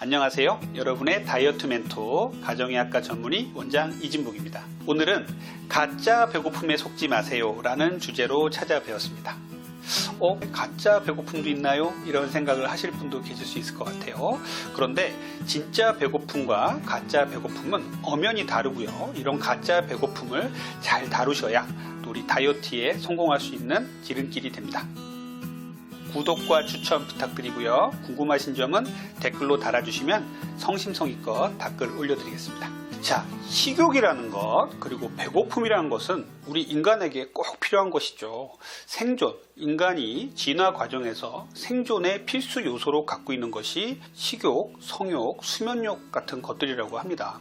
안녕하세요. 여러분의 다이어트 멘토 가정의학과 전문의 원장 이진복입니다. 오늘은 가짜 배고픔에 속지 마세요 라는 주제로 찾아뵈었습니다. 가짜 배고픔도 있나요? 이런 생각을 하실 분도 계실 수 있을 것 같아요. 그런데 진짜 배고픔과 가짜 배고픔은 엄연히 다르고요. 이런 가짜 배고픔을 잘 다루셔야 또 우리 다이어트에 성공할 수 있는 지름길이 됩니다. 구독과 추천 부탁드리고요. 궁금하신 점은 댓글로 달아주시면 성심성의껏 답글 올려드리겠습니다. 자, 식욕이라는 것 그리고 배고픔이라는 것은 우리 인간에게 꼭 필요한 것이죠. 생존, 인간이 진화 과정에서 생존의 필수 요소로 갖고 있는 것이 식욕, 성욕, 수면욕 같은 것들이라고 합니다.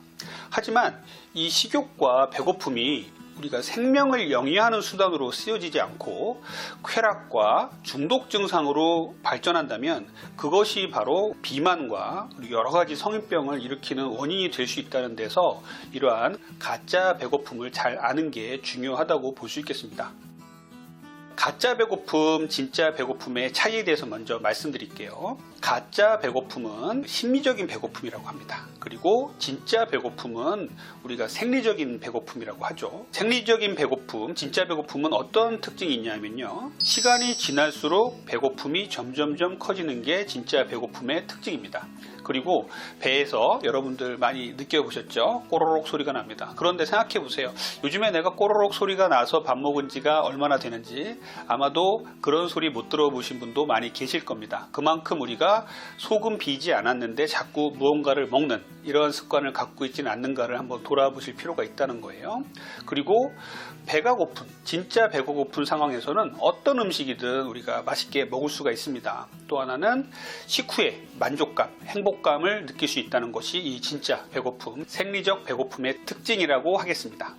하지만 이 식욕과 배고픔이 우리가 생명을 영위하는 수단으로 쓰여지지 않고 쾌락과 중독 증상으로 발전한다면 그것이 바로 비만과 여러 가지 성인병을 일으키는 원인이 될 수 있다는 데서 이러한 가짜 배고픔을 잘 아는 게 중요하다고 볼 수 있겠습니다. 가짜 배고픔, 진짜 배고픔의 차이에 대해서 먼저 말씀드릴게요. 가짜 배고픔은 심리적인 배고픔이라고 합니다. 그리고 진짜 배고픔은 우리가 생리적인 배고픔이라고 하죠. 생리적인 배고픔, 진짜 배고픔은 어떤 특징이 있냐면요. 시간이 지날수록 배고픔이 점점점 커지는 게 진짜 배고픔의 특징입니다. 그리고 배에서 여러분들 많이 느껴보셨죠? 꼬르륵 소리가 납니다. 그런데 생각해 보세요. 요즘에 내가 꼬르륵 소리가 나서 밥 먹은 지가 얼마나 되는지 아마도 그런 소리 못 들어보신 분도 많이 계실 겁니다. 그만큼 우리가 속은 비지 않았는데 자꾸 무언가를 먹는 이런 습관을 갖고 있지는 않는가를 한번 돌아보실 필요가 있다는 거예요. 그리고 배가 고픈, 진짜 배가 고픈 상황에서는 어떤 음식이든 우리가 맛있게 먹을 수가 있습니다. 또 하나는 식후에 만족감, 행복감을 느낄 수 있다는 것이 이 진짜 배고픔, 생리적 배고픔의 특징이라고 하겠습니다.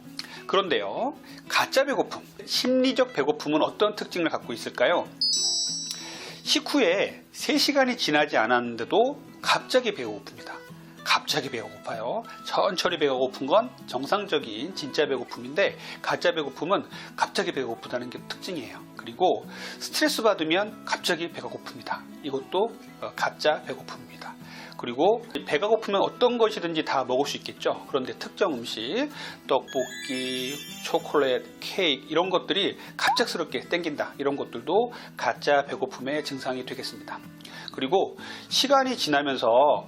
그런데요, 가짜 배고픔, 심리적 배고픔은 어떤 특징을 갖고 있을까요? 식후에 3시간이 지나지 않았는데도 갑자기 배가 고픕니다. 갑자기 배가 고파요. 천천히 배가 고픈 건 정상적인 진짜 배고픔인데 가짜 배고픔은 갑자기 배가 고프다는 게 특징이에요. 그리고 스트레스 받으면 갑자기 배가 고픕니다. 이것도 가짜 배고픔입니다. 그리고 배가 고프면 어떤 것이든지 다 먹을 수 있겠죠. 그런데 특정 음식, 떡볶이, 초콜릿, 케이크 이런 것들이 갑작스럽게 땡긴다. 이런 것들도 가짜 배고픔의 증상이 되겠습니다. 그리고 시간이 지나면서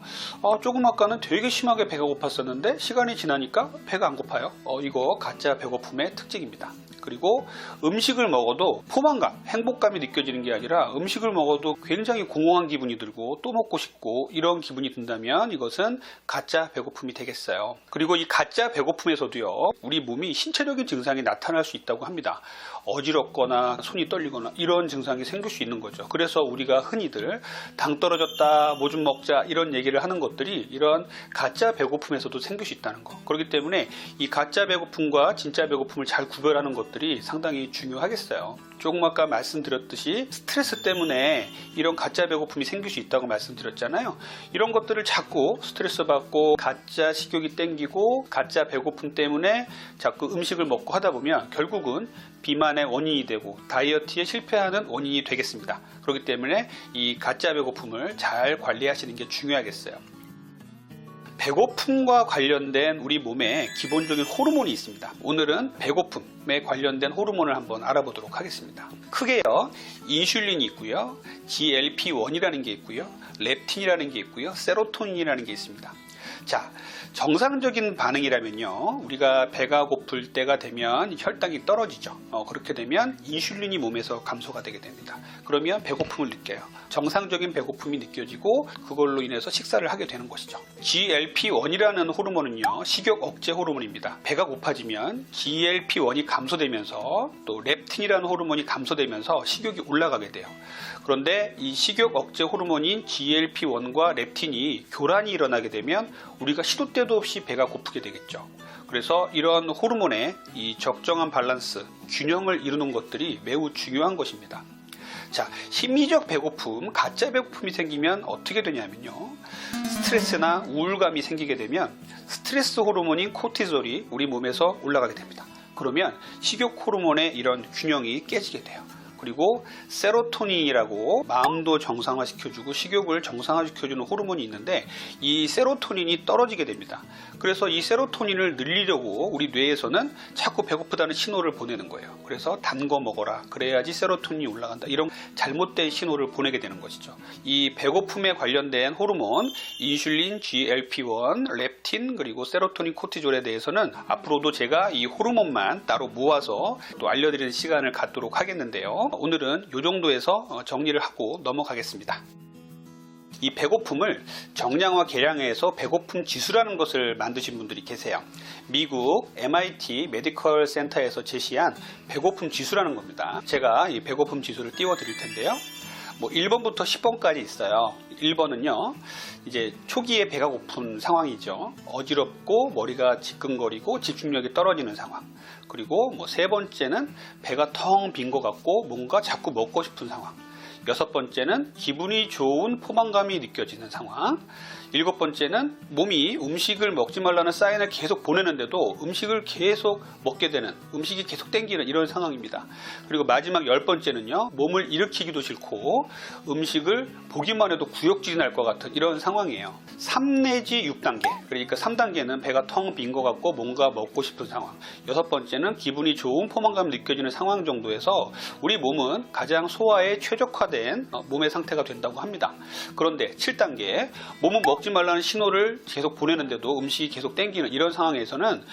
조금 아까는 되게 심하게 배가 고팠었는데 시간이 지나니까 배가 안 고파요. 이거 가짜 배고픔의 특징입니다. 그리고 음식을 먹어도 포만감, 행복감이 느껴지는 게 아니라 음식을 먹어도 굉장히 공허한 기분이 들고 또 먹고 싶고 이런 기분이 든다면 이것은 가짜 배고픔이 되겠어요. 그리고 이 가짜 배고픔에서도요, 우리 몸이 신체적인 증상이 나타날 수 있다고 합니다. 어지럽거나 손이 떨리거나 이런 증상이 생길 수 있는 거죠. 그래서 우리가 흔히들 당 떨어졌다, 뭐 좀 먹자 이런 얘기를 하는 것들이 이런 가짜 배고픔에서도 생길 수 있다는 거. 그렇기 때문에 이 가짜 배고픔과 진짜 배고픔을 잘 구별하는 것들이 상당히 중요하겠어요. 조금 아까 말씀드렸듯이 스트레스 때문에 이런 가짜 배고픔이 생길 수 있다고 말씀드렸잖아요. 이런 것들을 자꾸 스트레스 받고 가짜 식욕이 땡기고 가짜 배고픔 때문에 자꾸 음식을 먹고 하다 보면 결국은 비만의 원인이 되고 다이어트에 실패하는 원인이 되겠습니다. 그렇기 때문에 이 가짜 배고픔을 잘 관리하시는 게 중요하겠어요. 배고픔과 관련된 우리 몸에 기본적인 호르몬이 있습니다. 오늘은 배고픔에 관련된 호르몬을 한번 알아보도록 하겠습니다. 크게요, 인슐린이 있고요, GLP-1이라는 게 있고요, 렙틴이라는 게 있고요, 세로토닌이라는 게 있습니다. 자, 정상적인 반응이라면요, 우리가 배가 고플 때가 되면 혈당이 떨어지죠. 그렇게 되면 인슐린이 몸에서 감소가 되게 됩니다. 그러면 배고픔을 느껴요. 정상적인 배고픔이 느껴지고 그걸로 인해서 식사를 하게 되는 것이죠. GLP-1이라는 호르몬은요, 식욕 억제 호르몬입니다. 배가 고파지면 GLP-1이 감소되면서 또 렙틴이라는 호르몬이 감소되면서 식욕이 올라가게 돼요. 그런데 이 식욕 억제 호르몬인 GLP-1과 렙틴이 교란이 일어나게 되면 우리가 시도 때도 없이 배가 고프게 되겠죠. 그래서 이런 호르몬의 이 적정한 밸런스, 균형을 이루는 것들이 매우 중요한 것입니다. 자, 심리적 배고픔, 가짜 배고픔이 생기면 어떻게 되냐면요, 스트레스나 우울감이 생기게 되면 스트레스 호르몬인 코티솔이 우리 몸에서 올라가게 됩니다. 그러면 식욕 호르몬의 이런 균형이 깨지게 돼요. 그리고 세로토닌이라고 마음도 정상화시켜주고 식욕을 정상화시켜주는 호르몬이 있는데 이 세로토닌이 떨어지게 됩니다. 그래서 이 세로토닌을 늘리려고 우리 뇌에서는 자꾸 배고프다는 신호를 보내는 거예요. 그래서 단 거 먹어라. 그래야지 세로토닌이 올라간다. 이런 잘못된 신호를 보내게 되는 것이죠. 이 배고픔에 관련된 호르몬 인슐린, GLP-1, 렙틴, 그리고 세로토닌, 코티졸에 대해서는 앞으로도 제가 이 호르몬만 따로 모아서 또 알려드리는 시간을 갖도록 하겠는데요. 오늘은 이 정도에서 정리를 하고 넘어가겠습니다. 이 배고픔을 정량화 계량해서 배고픔 지수라는 것을 만드신 분들이 계세요. 미국 MIT 메디컬 센터에서 제시한 배고픔 지수라는 겁니다. 제가 이 배고픔 지수를 띄워 드릴 텐데요. 1번부터 10번까지 있어요. 1번은요, 이제 초기에 배가 고픈 상황이죠. 어지럽고 머리가 지끈거리고 집중력이 떨어지는 상황. 그리고 세 번째는 배가 텅 빈 것 같고 뭔가 자꾸 먹고 싶은 상황. 6번째는 기분이 좋은 포만감이 느껴지는 상황. 7번째는 몸이 음식을 먹지 말라는 사인을 계속 보내는데도 음식을 계속 먹게 되는, 음식이 계속 땡기는 이런 상황입니다. 그리고 마지막 10번째는요, 몸을 일으키기도 싫고 음식을 보기만 해도 구역질이 날 것 같은 이런 상황이에요. 3 내지 6단계, 그러니까 3단계는 배가 텅 빈 것 같고 뭔가 먹고 싶은 상황, 6번째는 기분이 좋은 포만감이 느껴지는 상황 정도에서 우리 몸은 가장 소화에 최적화된 몸의 상태가 된다고 합니다. 그런데 7단계, 몸은 먹지 말라는 신호를 계속 보내는데도 음식이 계속 땡기는 이런 상황에서는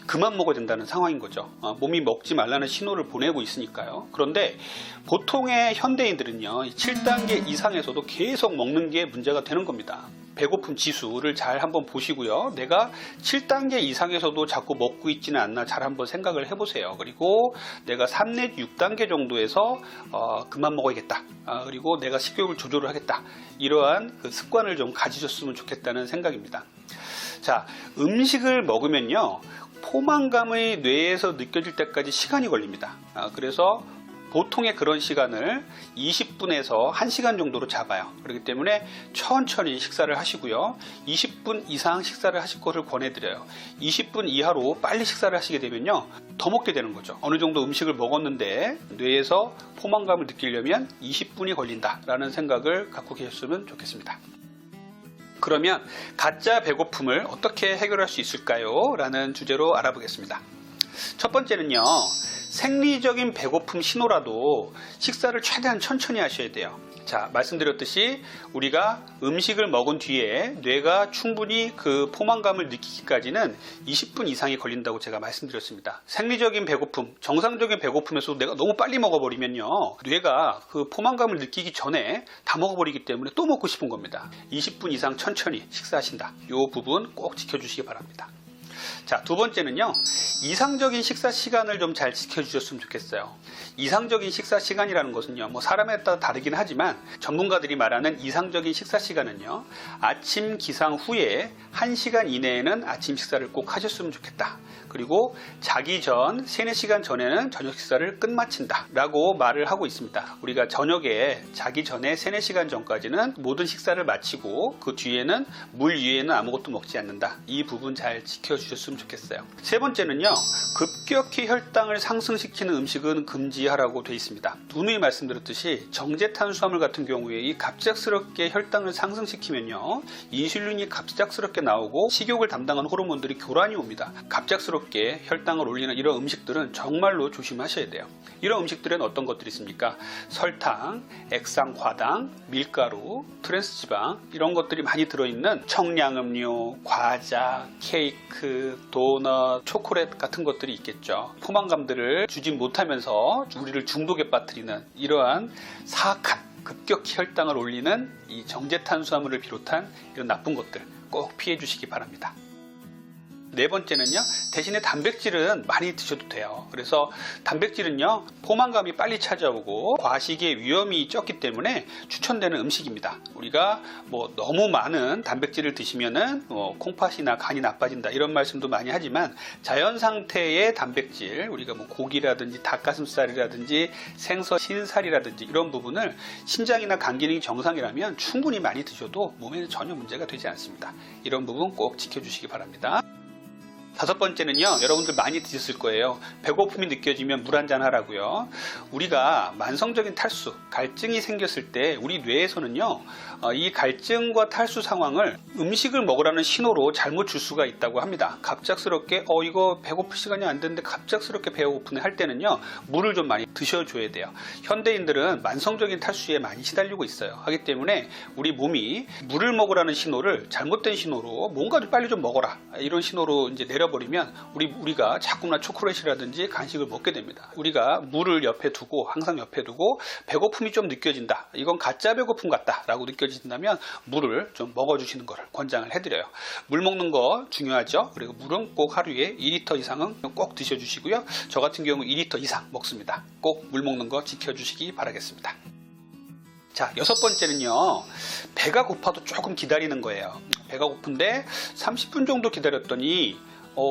그만 먹어야 된다는 상황인 거죠. 몸이 먹지 말라는 신호를 보내고 있으니까요. 그런데 보통의 현대인들은요, 7단계 이상에서도 계속 먹는 게 문제가 되는 겁니다. 배고픔 지수를 잘 한번 보시고요. 내가 7단계 이상에서도 자꾸 먹고 있지는 않나 잘 한번 생각을 해보세요. 그리고 내가 3 내지 6단계 정도에서 그만 먹어야겠다. 그리고 내가 식욕을 조절을 하겠다. 이러한 그 습관을 좀 가지셨으면 좋겠다는 생각입니다. 자, 음식을 먹으면요, 포만감의 뇌에서 느껴질 때까지 시간이 걸립니다. 그래서 보통의 그런 시간을 20분에서 1시간 정도로 잡아요. 그렇기 때문에 천천히 식사를 하시고요. 20분 이상 식사를 하실 것을 권해드려요. 20분 이하로 빨리 식사를 하시게 되면요, 더 먹게 되는 거죠. 어느 정도 음식을 먹었는데 뇌에서 포만감을 느끼려면 20분이 걸린다라는 생각을 갖고 계셨으면 좋겠습니다. 그러면 가짜 배고픔을 어떻게 해결할 수 있을까요? 라는 주제로 알아보겠습니다. 첫 번째는요, 생리적인 배고픔 신호라도 식사를 최대한 천천히 하셔야 돼요. 자, 말씀드렸듯이 우리가 음식을 먹은 뒤에 뇌가 충분히 그 포만감을 느끼기까지는 20분 이상이 걸린다고 제가 말씀드렸습니다. 생리적인 배고픔, 정상적인 배고픔에서도 내가 너무 빨리 먹어버리면요, 뇌가 그 포만감을 느끼기 전에 다 먹어버리기 때문에 또 먹고 싶은 겁니다. 20분 이상 천천히 식사하신다. 이 부분 꼭 지켜주시기 바랍니다. 자, 두 번째는요, 이상적인 식사 시간을 좀 잘 지켜주셨으면 좋겠어요. 이상적인 식사 시간이라는 것은요, 사람에 따라 다르긴 하지만 전문가들이 말하는 이상적인 식사 시간은요, 아침 기상 후에 1시간 이내에는 아침 식사를 꼭 하셨으면 좋겠다. 그리고 자기 전 3-4시간 전에는 저녁 식사를 끝마친다 라고 말을 하고 있습니다. 우리가 저녁에 자기 전에 3-4시간 전까지는 모든 식사를 마치고 그 뒤에는 물 위에는 아무것도 먹지 않는다. 이 부분 잘 지켜주셨으면 좋겠어요. 세 번째는요, 급격히 혈당을 상승시키는 음식은 금지하라고 되어 있습니다. 누누이 말씀드렸듯이 정제탄수화물 같은 경우에 이 갑작스럽게 혈당을 상승시키면요, 인슐린이 갑작스럽게 나오고 식욕을 담당하는 호르몬들이 교란이 옵니다. 갑작스럽게 혈당을 올리는 이런 음식들은 정말로 조심하셔야 돼요. 이런 음식들은 어떤 것들이 있습니까? 설탕, 액상과당, 밀가루, 트랜스지방, 이런 것들이 많이 들어있는 청량음료, 과자, 케이크, 도넛, 초콜릿 같은 것들이 있겠죠. 포만감들을 주지 못하면서 우리를 중독에 빠뜨리는 이러한 사악한, 급격히 혈당을 올리는 이 정제탄수화물을 비롯한 이런 나쁜 것들 꼭 피해 주시기 바랍니다. 네 번째는요, 대신에 단백질은 많이 드셔도 돼요. 그래서 단백질은요, 포만감이 빨리 찾아오고 과식의 위험이 적기 때문에 추천되는 음식입니다. 우리가 너무 많은 단백질을 드시면은 콩팥이나 간이 나빠진다 이런 말씀도 많이 하지만 자연 상태의 단백질, 우리가 고기라든지 닭가슴살이라든지 생선, 신살이라든지 이런 부분을 신장이나 간 기능이 정상이라면 충분히 많이 드셔도 몸에는 전혀 문제가 되지 않습니다. 이런 부분 꼭 지켜주시기 바랍니다. 다섯 번째는요, 여러분들 많이 드셨을 거예요. 배고픔이 느껴지면 물 한잔 하라고요. 우리가 만성적인 탈수, 갈증이 생겼을 때 우리 뇌에서는요, 이 갈증과 탈수 상황을 음식을 먹으라는 신호로 잘못 줄 수가 있다고 합니다. 갑작스럽게 이거 배고플 시간이 안 됐는데 갑작스럽게 배가 고프네 할 때는요, 물을 좀 많이 드셔줘야 돼요. 현대인들은 만성적인 탈수에 많이 시달리고 있어요. 하기 때문에 우리 몸이 물을 먹으라는 신호를 잘못된 신호로 뭔가 좀 빨리 좀 먹어라, 이런 신호로 이제 내려버리면 우리가 자꾸나 초콜릿이라든지 간식을 먹게 됩니다. 우리가 물을 옆에 두고, 항상 옆에 두고, 배고픔이 좀 느껴진다, 이건 가짜 배고픔 같다 라고 느껴진다면 물을 좀 먹어주시는 것을 권장을 해드려요. 물 먹는 거 중요하죠. 그리고 물은 꼭 하루에 2리터 이상은 꼭 드셔주시고요. 저 같은 경우 2리터 이상 먹습니다. 꼭 물 먹는 거 지켜주시기 바라겠습니다. 자, 여섯 번째는요, 배가 고파도 조금 기다리는 거예요. 배가 고픈데 30분 정도 기다렸더니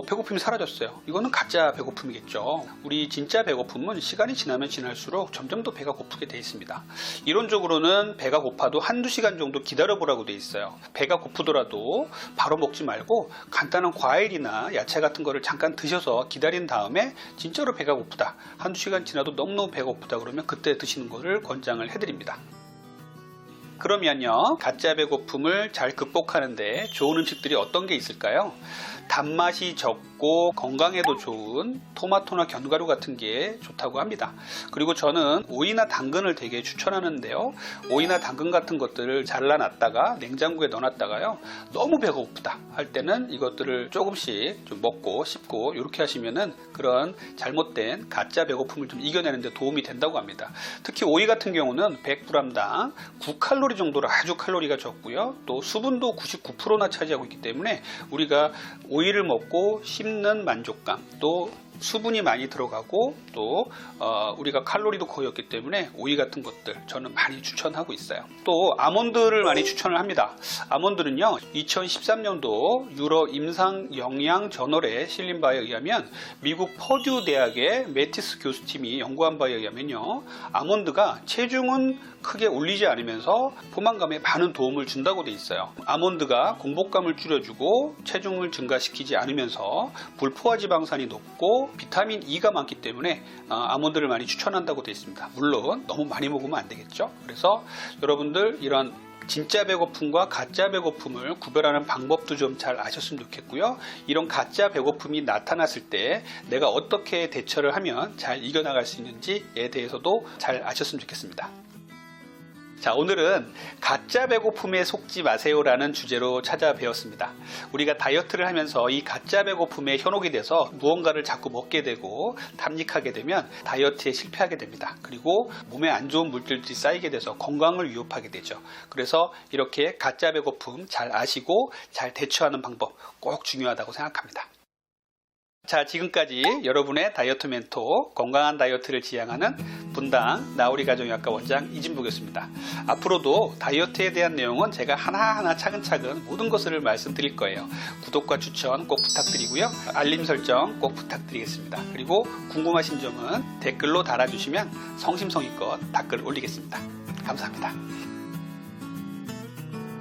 배고픔이 사라졌어요. 이거는 가짜 배고픔이겠죠. 우리 진짜 배고픔은 시간이 지나면 지날수록 점점 더 배가 고프게 돼 있습니다. 이론적으로는 배가 고파도 한두 시간 정도 기다려 보라고 돼 있어요. 배가 고프더라도 바로 먹지 말고 간단한 과일이나 야채 같은 거를 잠깐 드셔서 기다린 다음에 진짜로 배가 고프다, 한두 시간 지나도 너무너무 배가 고프다 그러면 그때 드시는 것을 권장을 해드립니다. 그러면요, 가짜 배고픔을 잘 극복하는데 좋은 음식들이 어떤 게 있을까요? 단맛이 적고 건강에도 좋은 토마토나 견과류 같은 게 좋다고 합니다. 그리고 저는 오이나 당근을 되게 추천하는데요, 오이나 당근 같은 것들을 잘라놨다가 냉장고에 넣어놨다가요, 너무 배가 고프다 할 때는 이것들을 조금씩 좀 먹고 씹고 이렇게 하시면은 그런 잘못된 가짜 배고픔을 좀 이겨내는 데 도움이 된다고 합니다. 특히 오이 같은 경우는 100g당 9칼로리 정도로 아주 칼로리가 적고요, 또 수분도 99%나 차지하고 있기 때문에 우리가 오이를 먹고 씹는 만족감, 또 수분이 많이 들어가고 또 우리가 칼로리도 거의 없기 때문에 오이 같은 것들 저는 많이 추천하고 있어요. 또 아몬드를 많이 추천을 합니다. 아몬드는요, 2013년도 유럽 임상영양저널에 실린 바에 의하면 미국 퍼듀 대학의 매티스 교수팀이 연구한 바에 의하면요, 아몬드가 체중은 크게 올리지 않으면서 포만감에 많은 도움을 준다고 돼 있어요. 아몬드가 공복감을 줄여주고 체중을 증가시키지 않으면서 불포화 지방산이 높고 비타민 E가 많기 때문에 아몬드를 많이 추천한다고 되어 있습니다. 물론 너무 많이 먹으면 안 되겠죠. 그래서 여러분들 이런 진짜 배고픔과 가짜 배고픔을 구별하는 방법도 좀 잘 아셨으면 좋겠고요. 이런 가짜 배고픔이 나타났을 때 내가 어떻게 대처를 하면 잘 이겨나갈 수 있는지에 대해서도 잘 아셨으면 좋겠습니다. 자, 오늘은 가짜 배고픔에 속지 마세요 라는 주제로 찾아뵈었습니다. 우리가 다이어트를 하면서 이 가짜 배고픔에 현혹이 돼서 무언가를 자꾸 먹게 되고 탐닉하게 되면 다이어트에 실패하게 됩니다. 그리고 몸에 안 좋은 물질들이 쌓이게 돼서 건강을 위협하게 되죠. 그래서 이렇게 가짜 배고픔 잘 아시고 잘 대처하는 방법 꼭 중요하다고 생각합니다. 자, 지금까지 여러분의 다이어트 멘토, 건강한 다이어트를 지향하는 분당 나우리 가정의학과 원장 이진복이었습니다. 앞으로도 다이어트에 대한 내용은 제가 하나하나 차근차근 모든 것을 말씀드릴 거예요. 구독과 추천 꼭 부탁드리고요. 알림 설정 꼭 부탁드리겠습니다. 그리고 궁금하신 점은 댓글로 달아주시면 성심성의껏 답글 올리겠습니다. 감사합니다.